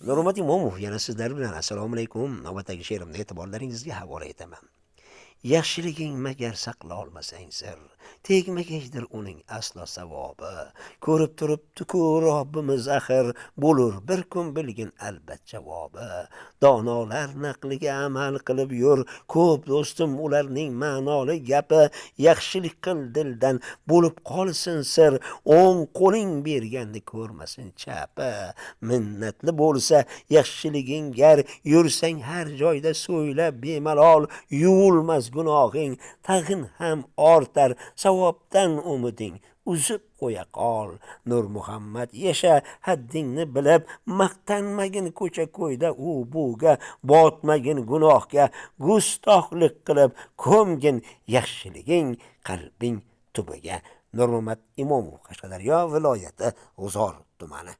Nurmat Imomov yana sizlar bilan. Assalomu alaykum. Navbatdagi she'rimni e'tiborlaringizga havola etaman. Yaxshiliging magar saqla olmasang sir, tegmagaydir uning aslo savobi. Ko'rib turibdi-ku Robbimiz axir, bo'lur bir kun bilgin albat javobi. Donolar naqliga amal qilib yur, ko'p do'stim ularning ma'noli gapi. Yaxshilik qil dildan bo'lib qolsin sir, o'ng qo'ling berganni ko'rmasin chapi. Minnatli bo'lsa yaxshiliging gar, yursang har joyda so'ylab bemalol, yuvilmas gunohing tag'in ham ortar, savobdan umiding uzib qo'ya qol. Nur Muhammad yasha haddingni bilib, maqtanmagin ko'cha-ko'yda u buga, botmagin gunohga gustohlik qilib, ko'mgin yaxshiliging qalbing tubiga. Nurmat Imomov, Qashqadaryo viloyati G'uzor tumani.